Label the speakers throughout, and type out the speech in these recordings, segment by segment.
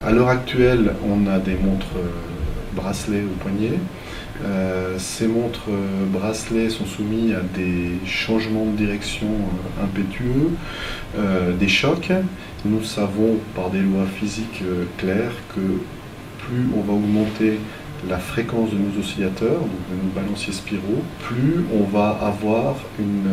Speaker 1: À l'heure actuelle, on a des montres bracelets au poignet. Ces montres bracelets sont soumises à des changements de direction impétueux, des chocs. Nous savons par des lois physiques claires que plus on va augmenter la fréquence de nos oscillateurs, donc de nos balanciers spiraux, plus on va avoir une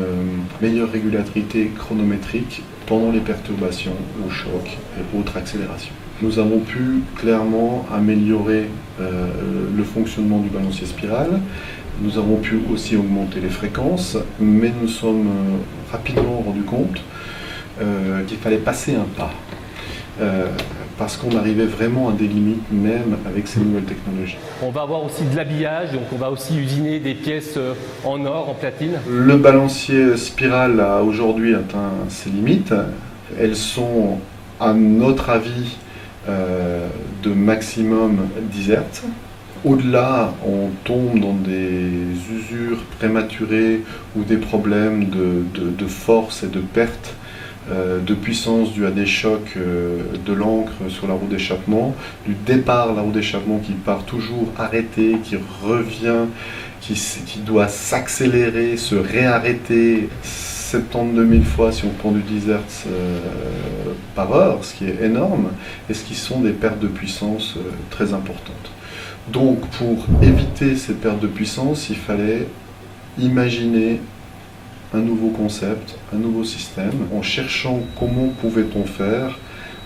Speaker 1: meilleure régularité chronométrique pendant les perturbations, au choc et autres accélérations. Nous avons pu clairement améliorer le fonctionnement du balancier spiral. Nous avons pu aussi augmenter les fréquences, mais nous sommes rapidement rendus compte qu'il fallait passer un pas. Parce qu'on arrivait vraiment à des limites même avec ces nouvelles technologies.
Speaker 2: On va avoir aussi de l'habillage, donc on va aussi usiner des pièces en or, en platine.
Speaker 1: Le balancier spiral a aujourd'hui atteint ses limites. Elles sont, à notre avis, de maximum 10 Hz. Au-delà, on tombe dans des usures prématurées ou des problèmes de force et de perte de puissance due à des chocs de l'encre sur la roue d'échappement, du départ de la roue d'échappement qui part toujours arrêtée, qui revient, qui doit s'accélérer, se réarrêter 72 000 fois si on prend du 10 Hz par heure, ce qui est énorme, et ce qui sont des pertes de puissance très importantes. Donc pour éviter ces pertes de puissance, il fallait imaginer un nouveau concept, un nouveau système. En cherchant comment pouvait-on faire,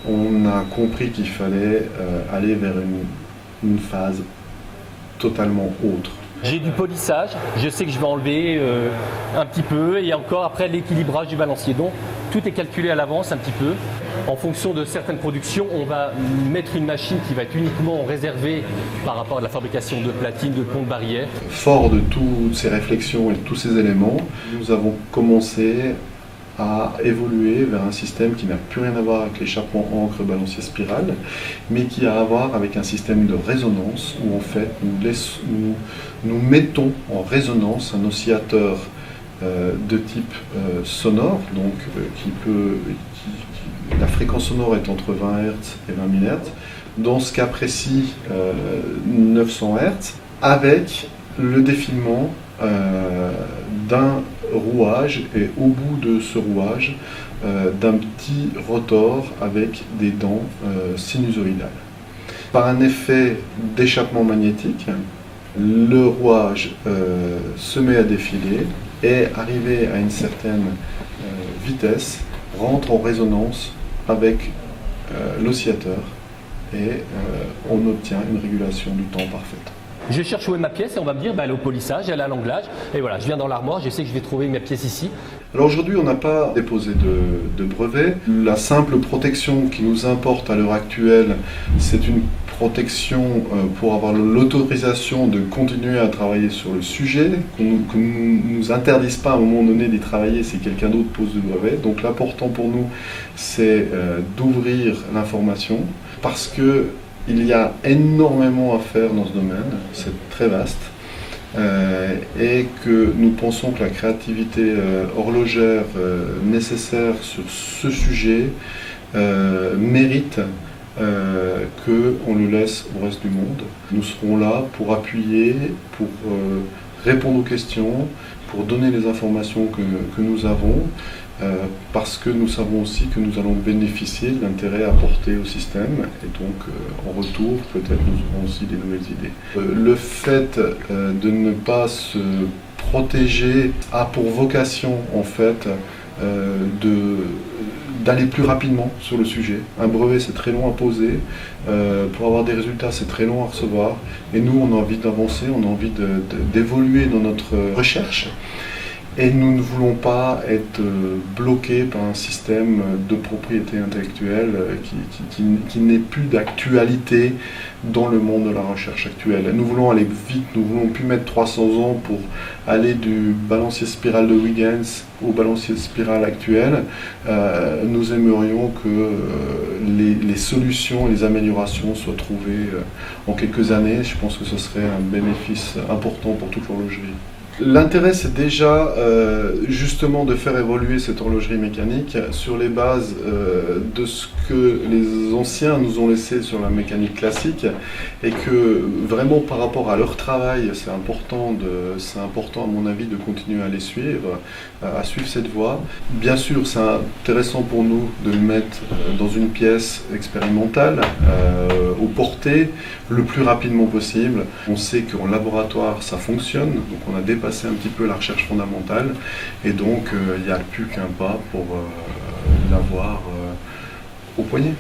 Speaker 1: on a compris qu'il fallait aller vers une phase totalement autre.
Speaker 2: J'ai du polissage, je sais que je vais enlever un petit peu, et encore après l'équilibrage du balancier. Donc tout est calculé à l'avance un petit peu. En fonction de certaines productions, on va mettre une machine qui va être uniquement réservée par rapport à la fabrication de platines, de ponts de barrière.
Speaker 1: Fort de toutes ces réflexions et de tous ces éléments, nous avons commencé à évoluer vers un système qui n'a plus rien à voir avec l'échappement encre balancier spirale, mais qui a à voir avec un système de résonance où en fait nous mettons en résonance un oscillateur de type sonore, donc la fréquence sonore est entre 20 Hz et 20 000 Hz, dans ce cas précis 900 Hz, avec le défilement d'un rouage et au bout de ce rouage d'un petit rotor avec des dents sinusoïdales. Par un effet d'échappement magnétique, le rouage se met à défiler et arrivé à une certaine vitesse, rentre en résonance avec l'oscillateur et on obtient une régulation du temps parfaite.
Speaker 2: Je cherche où est ma pièce et on va me dire elle est au polissage, elle est à l'anglage. Et voilà, je viens dans l'armoire, je sais que je vais trouver ma pièce ici.
Speaker 1: Alors aujourd'hui, on n'a pas déposé de brevet. La simple protection qui nous importe à l'heure actuelle, c'est une protection pour avoir l'autorisation de continuer à travailler sur le sujet, qu'on ne nous interdise pas à un moment donné d'y travailler si quelqu'un d'autre pose le brevet. Donc l'important pour nous, c'est d'ouvrir l'information parce que il y a énormément à faire dans ce domaine, c'est très vaste, et que nous pensons que la créativité horlogère nécessaire sur ce sujet mérite qu'on le laisse au reste du monde. Nous serons là pour appuyer, pour répondre aux questions, pour donner les informations que nous avons, parce que nous savons aussi que nous allons bénéficier de l'intérêt apporté au système et donc en retour peut-être nous aurons aussi des nouvelles idées. Le fait de ne pas se protéger a pour vocation en fait d'aller plus rapidement sur le sujet. Un brevet c'est très long à poser, pour avoir des résultats c'est très long à recevoir et nous on a envie d'avancer, on a envie d'évoluer dans notre recherche. Et nous ne voulons pas être bloqués par un système de propriété intellectuelle qui n'est plus d'actualité dans le monde de la recherche actuelle. Nous voulons aller vite, nous voulons plus mettre 300 ans pour aller du balancier spiral de Huygens au balancier spiral actuel. Nous aimerions que les solutions, les améliorations soient trouvées en quelques années. Je pense que ce serait un bénéfice important pour toute l'horlogerie. L'intérêt, c'est déjà justement de faire évoluer cette horlogerie mécanique sur les bases de ce que les anciens nous ont laissé sur la mécanique classique, et que vraiment par rapport à leur travail, c'est important à mon avis de continuer à les suivre, à suivre cette voie. Bien sûr, c'est intéressant pour nous de le mettre dans une pièce expérimentale, au portée, le plus rapidement possible. On sait qu'en laboratoire, ça fonctionne, donc on a dépassé un petit peu la recherche fondamentale, et donc il n'y a plus qu'un pas pour l'avoir au poignet.